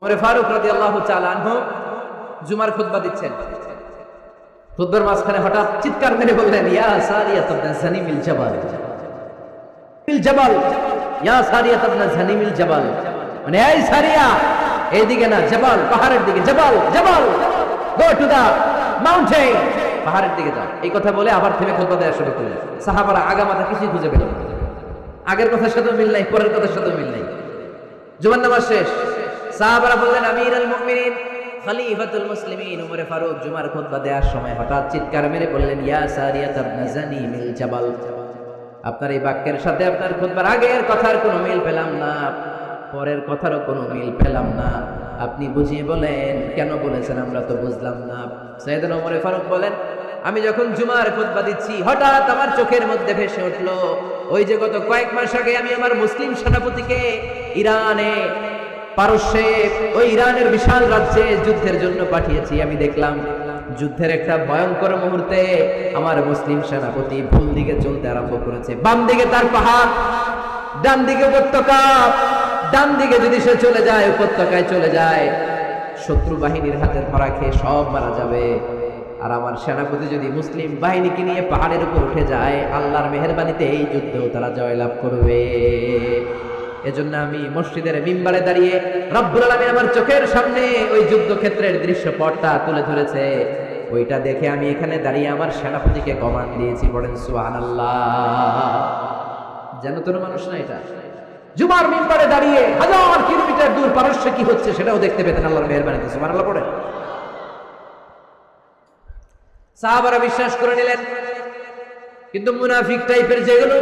ওমর ফারুক রাদিয়াল্লাহু তাআলা আনহু জুমার খুতবা দিচ্ছেন। খুতবার মাঝখানে হঠাৎ চিৎকার মেরে বললেন, ইয়া সারিয়াত ইবনে জানিমিল জাবাল, মিল জাবাল, ইয়া সারিয়াত ইবনে জানিমিল জাবাল, মানে এই সারিয়া, এইদিকে না, জাবাল পাহাড়ের দিকে, জাবাল জাবাল, গো টু দা মাউন্টেন, পাহাড়ের দিকে যাও। এই কথা বলে আবার থেমে খুতবা দেওয়া শুরু করলেন। সাহাবারা আগামাথা কিছুই খুঁজে পেল না, আগের কথার সাথে মিল নাই, পরের কথার সাথে মিল নাই। জুমার নামাজ শেষ, সাহাবারা বললেন, আমিরুল মুমিনিন খলিফাতুল মুসলিমিন ওমর ফারুক জুমার খুতবা দেওয়ার সময় হঠাৎ চিৎকার মেরে বললেন, ইয়া সারিয়াত ইবনে জানিমিল জাবাল। আপনার এই বাক্যের সাথে আপনার খুতবার আগের কথার কোনো মিল পেলাম না, পরের কথারও কোনো মিল পেলাম না। আপনি বুঝিয়ে বলেন, কেন বলেছেন আমরা তো বুঝলাম না। সাইয়েদনা ওমর ফারুক বলেন, আমি যখন জুমার খুতবা দিচ্ছি হঠাৎ আমার চোখের মধ্যে ভেসে উঠলো ওই যে গত কয়েক মাস আগে আমি আমার মুসলিম সেনাপতিকে ইরানে, পারস্যে, ওই ইরানের বিশাল রাজ্যে যুদ্ধের জন্য পাঠিয়েছি। আমি দেখলাম যুদ্ধের একটা ভয়ঙ্কর মুহূর্তে আমার মুসলিম সেনাপতি ভুল দিকে চলতে আরম্ভ করেছে। বাম দিকে তার পাহাড়, ডান দিকে উপত্যকা, ডান দিকে যদি সে চলে যায়, উপত্যকায় চলে যায়, শত্রু বাহিনীর হাতে ধরা খেয়ে সব মারা যাবে। আর আমার সেনাপতি যদি মুসলিম বাহিনীকে নিয়ে পাহাড়ের উপর উঠে যায়, আল্লাহর মেহেরবানিতে এই যুদ্ধেও তারা জয়লাভ করবে। এজন্য আমি মসজিদের মিম্বারে দাঁড়িয়ে রব্বুল আলামিন আমার চোখের সামনে ওই যুদ্ধক্ষেত্রের দৃশ্যপটটা তুলে ধরেছে, ওইটা দেখে আমি এখানে দাঁড়িয়ে আমার সেনাপতিকে কমান্ড দিয়েছি। পড়েন সুবহানাল্লাহ। যেন তোর মানুষ না, এটা জুমার মিম্বারে দাঁড়িয়ে হাজার কিলোমিটার দূর পারস্যে কি হচ্ছে সেটাও দেখতে পেতেন আল্লাহর মেহেরবানিতে। সুবহানাল্লাহ পড়েন। সাহাবারা বিশ্বাস করে নিলেন, কিন্তু মুনাফিক টাইপের যেগুলো,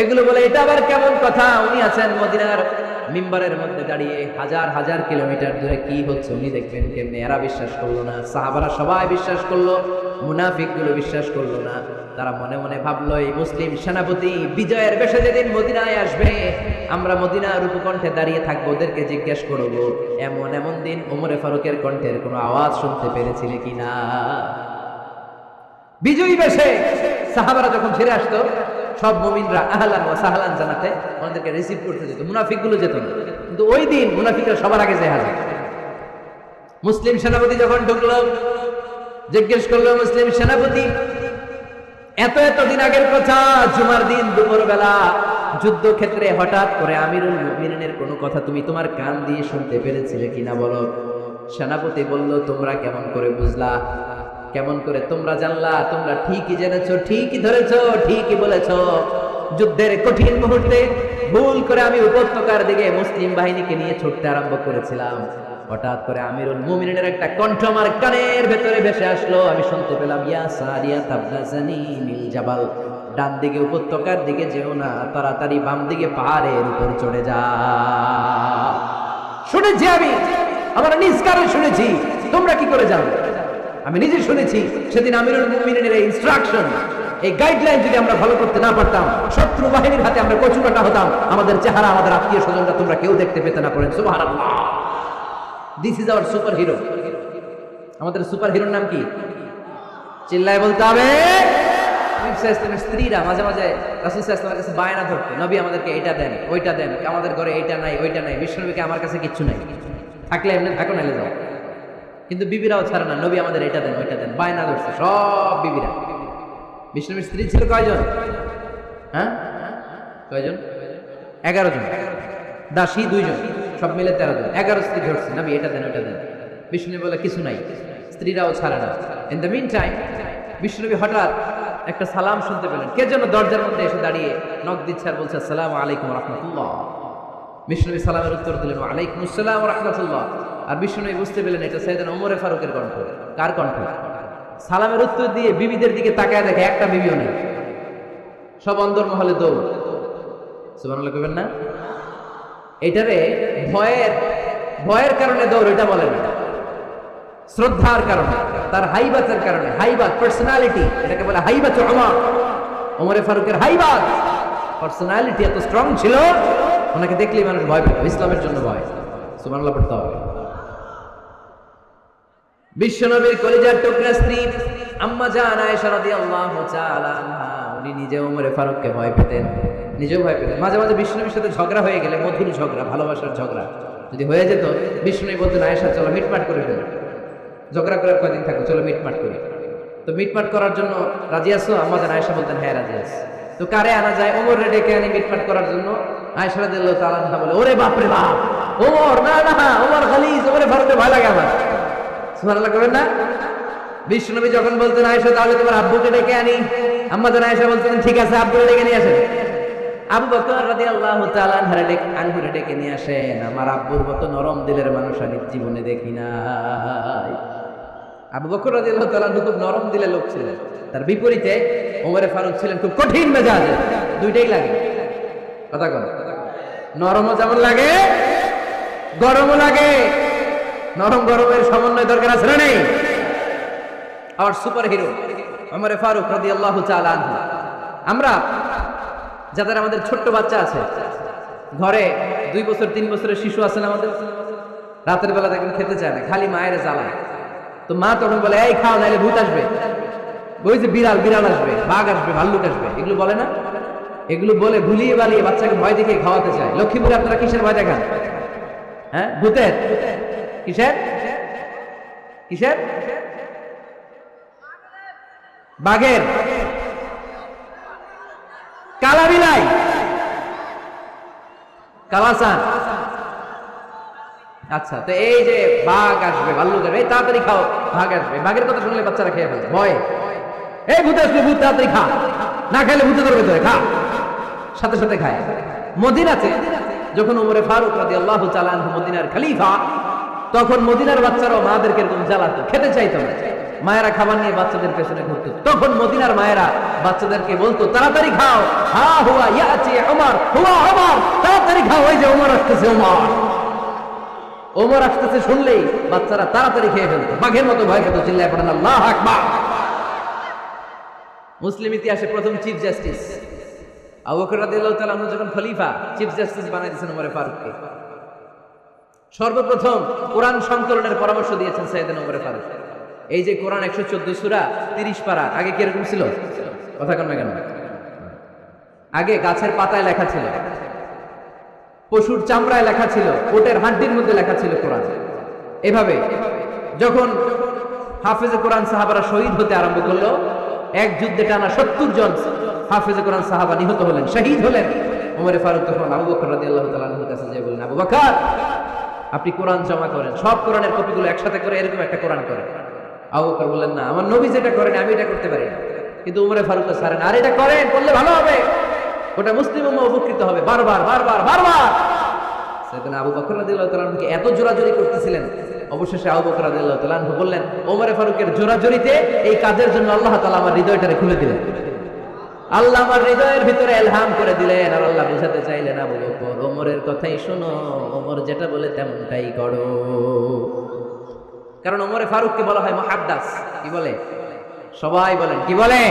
এগুলো বলে এটা আবার কেমন কথা, উনি আছেন মদিনার মিম্বারের মধ্যে দাঁড়িয়ে, হাজার হাজার কিলোমিটার দূরে কি হচ্ছে উনি দেখবেন কেমনে। এরা বিশ্বাস করলো না, সাহাবারা সবাই বিশ্বাস করলো, মুনাফিক গুলো বিশ্বাস করলো না। তারা মনে মনে ভাবলো, এই মুসলিম সেনাপতি বিজয়ের বেশে যেদিন মদিনায় আসবে, আমরা মদিনার উপকণ্ঠে দাঁড়িয়ে থাকবো, ওদেরকে জিজ্ঞেস করবো এমন এমন দিন ওমর ফারুকের কণ্ঠের কোনো আওয়াজ শুনতে পেরেছিলে কিনা। বিজয়ী বেশে সাহাবারা যখন ফিরে আসতো, সব মুমিনরা আহলান ওয়া সাহলান জানাতে ওনাদেরকে রিসিভ করতে যেত, মুনাফিক গুলো যেত না। কিন্তু ওই দিন মুনাফিকরা সবার আগে যায় হাজির। মুসলিম সেনাপতি যখন ঢুকলো, জিজ্ঞেস করলো, মুসলিম সেনাপতি, এত এত দিন আগের কথা, জুমার দিন দুপুর বেলা যুদ্ধক্ষেত্রে হঠাৎ করে আমিরুল মুমিনিনের কোনো কথা তুমি তোমার কান দিয়ে শুনতে পেরেছিলে কিনা বলো। সেনাপতি বলল, তোমরা কেমন করে বুঝলা, কেমন করে তোমরা জানলা? তোমরা ঠিকই জেনেছো, ঠিকই ধরেছো, ঠিকই বলেছো। যুদ্ধের কঠিন মুহূর্তে ভুল করে আমি উপত্যকার দিকে মুসলিম বাহিনীকে নিয়ে ছুটতে আরম্ভ করেছিলাম। হঠাৎ করে আমিরুল মুমিনিনের একটা কণ্ঠ আমার কানের ভেতরে ভেসে আসলো। আমি শুনতে পেলাম, ইয়া সারিয়াত ইবনে জানিমিল জাবাল, ডান দিকে উপত্যকার দিকে যেও না, তাড়াতাড়ি বাম দিকে পাহাড়ের উপর চড়ে যা। শুনেছি আমি, আমরা নিজ কানে শুনেছি, তোমরা কি করে জানো? আমি নিজে শুনেছি। সেদিন আমিরুল মুমিনিনের এই ইনস্ট্রাকশন, এই গাইডলাইন যদি আমরা ফলো করতে না পারতাম, শত্রু বাহিনীর হাতে আমরা কচুকাটা হতাম, আমাদের চেহারা, আমাদের আত্মীয় স্বজনরা তোমরা কেউ দেখতে পেতে না। করেন সুবহানাল্লাহ। This is our super hero. আমাদের সুপার হিরোর নাম কি? চিল্লায় বলতে হবে। ইসলামের স্ত্রীরা মাঝে মাঝে রাসূল সাল্লাল্লাহু আলাইহি ওয়াসাল্লামের কাছে বায়না ধরতো, নবী আমাদেরকে এটা দেন, ওইটা দেন, আমাদের ঘরে এইটা নাই, ওইটা নাই। বিশ্বনবীকে, আমার কাছে কিচ্ছু নাই, থাকলে এমনি থাকো, নাইলে যাও। কিন্তু বিবিরাও ছাড়ে না, নবী আমাদের এটা দেন, ওইটা দেন, বায়না ধরছে সব বিবিরা। বিষ্ণুবীর স্ত্রী ছিল কয়জন? হ্যাঁ, কয়জন? 11 জন। দাসী 2 জন, সব মিলে 13 জন। 11 স্ত্রী ধরছে, নবী এটা দেন, ওইটা দেন। বিষ্ণুবী বলে কিছু নাই, স্ত্রীরাও ছাড়ে না। ইন দ্য মিন টাইম বিষ্ণুবী হঠাৎ একটা সালাম শুনতে পেলেন। কে যেন দরজার মধ্যে এসে দাঁড়িয়ে নক দিচ্ছে আর বলছে, আসসালামু আলাইকুম রাহমাতুল্লাহ। বিষ্ণুবী সালামের উত্তর দিলেন, ওয়া আলাইকুম আসসালাম রাহমাতুল্লাহ। আর বিষ্ণুবী বুঝতে পেলেন এটা সাইয়েদনা ওমর ফারুকের কণ্ঠ। কার কণ্ঠ? সালামের উত্তর দিয়ে বিবিদের দিকে তাকায় দেখে একটা বিবিও নেই, সব অন্দরমহলে দৌড়। সুবহানাল্লাহ কইবেন না? এটারে ভয়ের কারণে দৌড় এটা বলে না, শ্রদ্ধার কারণে, তার হাইবাতের কারণে। হাইবাত পার্সোনালিটি, এটাকে বলে হাইবাত ওমর। ওমর ফারুকের হাইবাত, পার্সোনালিটি এত স্ট্রং ছিল, ওনাকে দেখলেই মানুষ ভয় পেত, ইসলামের জন্য ভয়। সুবহানাল্লাহ পড়তে হবে। বিশ্বনবীর কলিজার টুকরা স্ত্রী আম্মা জান আয়েশা রাদিয়াল্লাহু তাআলা আনহা, উনি নিজে ওমর ফারুককে ভয় পেতেন, নিজেও ভয় পেতেন। মাঝে মাঝে বিশ্বনবীর সাথে ঝগড়া হয়ে গেলে, মধুর ঝগড়া, ভালোবাসার ঝগড়া, যদি হয়ে যেত বিষ্ণু বলতেন আয়েশা চলো মিটমাট করে ফেলো, ঝগড়া করার কয়দিন থাকো, চলো মিটমাট করি। তো মিটমাট করার জন্য রাজি আছো? আমাদের আয়েশা বলতেন হ্যাঁ রাজি আছি। তো কারে আনা যায়? ওমর রে ডেকে আনি মিটমাট করার জন্য। আয়েশা রাদিয়াল্লাহু তাআলা আনহা বলে ওরে বাপ রে বাপ, ওমর না না, ওমর খালিজ, ওমরে ফারুকে ভয় লাগে আমার। সুবহানাল্লাহ করবেন না? বিষ্ণুনবী যখন বলতেন আয়েশা তাহলে তোমার আব্বুকে ডেকে আনি, আমাদের আয়েশা বলতেন ঠিক আছে আব্বুকে ডেকে নিয়ে আসেন। আবু বকর রাদিয়াল্লাহু তাআলা আনহুরে ডেকে নিয়ে আসেন। আমার আব্বুর মতো নরম দিলের মানুষ আমি জীবনে দেখি নাই। আবু বকর রাদিয়াল্লাহু তাআলা খুব নরম দিলের লোক ছিলেন, তার বিপরীতে ওমরে ফারুক ছিলেন খুব কঠিন মেজাজের। দুইটাই লাগে, কথা কন, নরমও যেমন লাগে গরমও লাগে। নরম গরমের সমন্বয় দরকার আছে না নেই? আর সুপার হিরো ওমরে ফারুক রাদিয়াল্লাহু তাআলা আনহু। আমরা যাদের আমাদের ছোট্ট বাচ্চা আছে ঘরে, 2 বছর 3 বছরের শিশু আছেন আমাদের, রাতের বেলা দেখবেন খেতে চায় না, খালি মায়ের জ্বালায়। তো মা তখন বলে এই খাও নাইলে ভূত আসবে, ওই যে বিড়াল আসবে, বাঘ আসবে, ভাল্লুক আসবে, এগুলো বলে না? এগুলো বলে ভুলিয়ে বালিয়ে বাচ্চাকে ভয় দেখে খাওয়াতে চায়। লক্ষ্মীপুরে আপনারা কিসের ভয় দেখান? হ্যাঁ, ভূতের। কিসের কিসের? বাঘের, কালা বিলাই, কালাচান। আচ্ছা, তো এই যে বাঘ আসবে, ভাল্লুক আসবে, এই তাড়াতাড়ি খাও, বাঘ আসবে। বাঘের কথা শুনলে বাচ্চারা খেয়ে ফেলে ভয়ে, এই ভূত আসবে, ভূত তাড়াতাড়ি খা, না খাইলে ভূতে ধরবে তোরে, খা। সাথে সাথে খায়। মদিনাতে যখন ওমরে ফারুক রাদিয়াল্লাহু তাআলা আনহু মদিনার খলিফা, তখন মদিনার বাচ্চারাও মাদেরকে এরকম জ্বালাতো, খেতে চাইতো না। মায়েরা খাবার নিয়ে বাচ্চাদের পেছনে ঘুরতো। তখন মদিনার মায়েরা বাচ্চাদেরকে বলতো তাড়াতাড়ি খাও, হা হুয়া ইয়াতি ওমর, হুয়া ওমর, তাড়াতাড়ি খাও, ওই যে ওমর আসতেছে, ওমর ওমর আসতেছে শুনলেই বাচ্চারা তাড়াতাড়ি খেয়ে ফেলতো, বাঘের মতো ভয় পেত। চিল্লায় পড়েন আল্লাহু আকবার। মুসলিম ইতিহাসে প্রথম চিফ জাস্টিস আবু বকর রাদিয়াল্লাহু তাআলা আনহু যখন খলিফা, চিফ জাস্টিস বানাই দিয়েছেন ওমর ফারুককে। সর্বপ্রথম কোরআন সংকলনের পরামর্শ দিয়েছেন সাইয়েদনা ওমর ফারুক। এই যে কোরআন 114 সূরা 30 পারা, আগে কি এরকম ছিল? কথা কন না কেন? আগে গাছের পাতায় লেখা ছিল, পশুর চামড়ায় লেখা ছিল, ওটের হাড্ডির মধ্যে লেখা ছিল কোরআন। এভাবে যখন হাফেজে কোরআন সাহাবারা শহীদ হতে আরম্ভ করলো, এক যুদ্ধে টানা 70 জন হাফেজে কোরআন সাহাবা নিহত হলেন, শহীদ হলেন। ওমরে ফারুক তখন আবু বকর রাদিয়াল্লাহু তাআলা আনহুর কাছে যেয়ে বললেন, আবু বকর আপনি কোরআন জমা করেন, সব কোরআনের কপিগুলো একসাথে করে এরকম একটা কোরআন করেন। আবু বকর বললেন না, আমার নবী যেটা করেন আমি এটা করতে পারি না। কিন্তু ওমরে ফারুক সারেন, আর এটা করেন, করলে ভালো হবে, ওটা মুসলিম উম্মাহ উপকৃত হবে। বারবার বারবার বারবার সাইয়েদনা আবু বকর রাদিয়াল্লাহু তাআলা আনহুকে এত জোরাজোরি করতেছিলেন, অবশেষে আবু বকর রাদিয়াল্লাহু তাআলা আনহু বললেন, ওমরে ফারুকের জোরাজোরিতে এই কাজের জন্য আল্লাহ তাআলা আমার হৃদয়টারে খুলে দিলেন। আল্লাহ আমার হৃদয়ের ভিতরে ইলহাম করে দিলেন, আর আল্লাহ বোঝাতে চাইলেন, আবু বকর ওমরের কথাই শোনো, ওমর যেটা বলে তেমনটাই করো। কারণ ওমরে ফারুককে বলা হয় মুহাদ্দাস। কি বলে? সবাই বলেন কি বলে?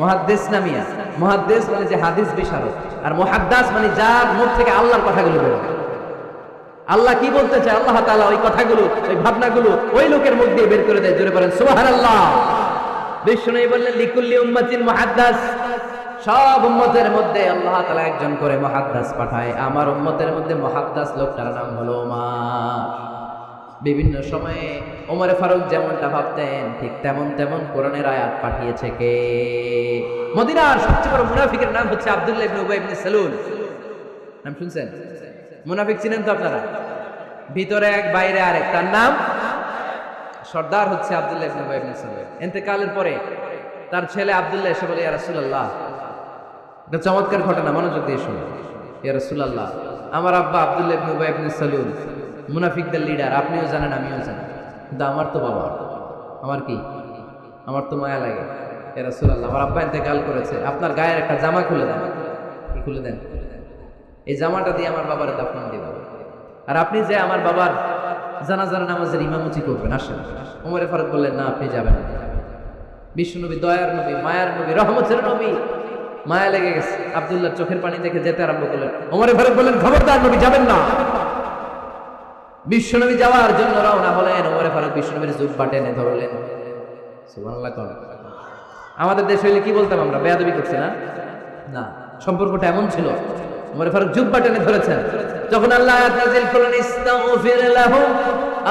মুহাদ্দিস নামিয়া। মুহাদ্দিস মানে যে হাদিস বিশারদ, আর মুহাদ্দাস মানে যার মুখ থেকে আল্লাহর কথাগুলো বের হয়। আল্লাহ কি বলতে চায়, আল্লাহ তাআলা ওই কথাগুলো, ওই ভাবনাগুলো ওই লোকের মুখ দিয়ে বের করে দেয়। জোরে বলেন সুবহানাল্লাহ। বিষ্ণু বললেন লিকুল্লি উম্মাতিন মুহাদ্দাস, সব উম্মতের মধ্যে আল্লাহ তাআলা একজন করে মুহাদ্দাস পাঠায়। আমার উম্মতের মধ্যে মুহাদ্দাস লোকটার নাম হলো ওমর। বিভিন্ন সময়ে ওমরে ফারুক যেমনটা ভাবতেন ঠিক তেমন তেমন কোরআনের আয়াত পাঠিয়েছে কে? মদিনার সবচেয়ে বড় মুনাফিকের নাম হচ্ছে আব্দুল্লাহ ইবনে উবাই ইবনে সালুল। নাম শুনছেন? মুনাফিক চিনেন তো আপনারা? ভিতরে এক বাইরে আরেক, তার নাম সর্দার হচ্ছে আব্দুল্লাহ ইবনে উবাই ইবনে সালুল। ইন্তেকালের পরে তার ছেলে আব্দুল্লাহ এসে বলে, ইয়া রাসূলুল্লাহ, এটা চমৎকার ঘটনা, মনোযোগ দিয়ে শুনুন। ইয়া রাসূলুল্লাহ, আমার আব্বা আব্দুল্লাহ ইবনে উবাই ইবনে সালুল মুনাফিকদের লিডার, আপনিও জানেন আমিও জানি, কিন্তু আমার তো বাবা, আমার কি, আমার তো মায়া লাগে। ইয়া রাসূলুল্লাহ, আমার আব্বা ইন্তেকাল করেছে, আপনার গায়ের একটা জামা খুলে দেন। কি খুলে দেন? এই জামাটা দিয়ে আমার বাবার দাফন দিব, আর আপনি যে আমার বাবার জানাজার নামাজের ইমামতি করবেন, আসেন। ওমরে ফারুক বললেন, না আপনি যাবেন না। বিশ্বনবী দয়ার নবী, মায়ার নবী, রহমতের নবী, মায়া লেগে গেছে, আব্দুল্লাহ চোখের পানি দেখে যেতে আরম্ভ করলেন। ওমরে ফারুক বললেন, খবরদার নবী যাবেন না। বিশ্বনবী যাওয়ার জন্য রওনা হলেন। ওমরে ফারুক বিশ্বনবীর জুব্বা টেনে ধরলেন। সুবহানাল্লাহ। আমাদের দেশে হইলে কি বলতাম আমরা? বেয়াদবি করছে না? না, সম্পর্কটা এমন ছিল ওমর ফারুক জুব্বা টেনে ধরেছেন। যখন আল্লাহ আয়াত নাযিল করলেন ইস্তাগফির লাহুম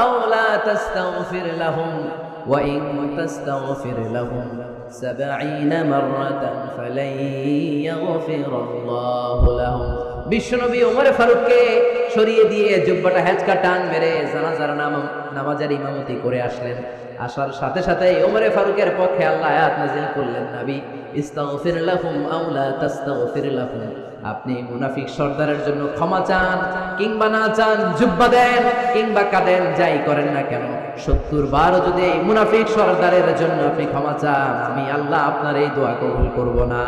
আও লা তাস্তাগফির লাহুম ওয়া ইন তাস্তাগফির লাহুম 70 মাররাতান ফালাই ইয়াগফিরাল্লাহু লাহুম। বিশ্বনবী ওমর ফারুককে সরিয়ে দিয়ে জুব্বাটা হ্যাচকা টান মেরে জানাজার নামাজের ইমামতি করে আসলেন। আসার সাথে সাথে ওমর ফারুকের পক্ষে আল্লাহ আয়াত নাযিল করলেন, নবী ইস্তাগফির লাহুম আও লা তাস্তাগফির লাহুম, আপনি মুনাফিক সর্দারের জন্য ক্ষমা চান কিংবা না চান, জুব্বা দেন কিংবা কাঁদেন, যাই করেন না কেন, 70 বার যদি এই মুনাফিক সর্দারের জন্য আপনি ক্ষমা চান, আমি আল্লাহ আপনার এই দোয়া কবুল করব না।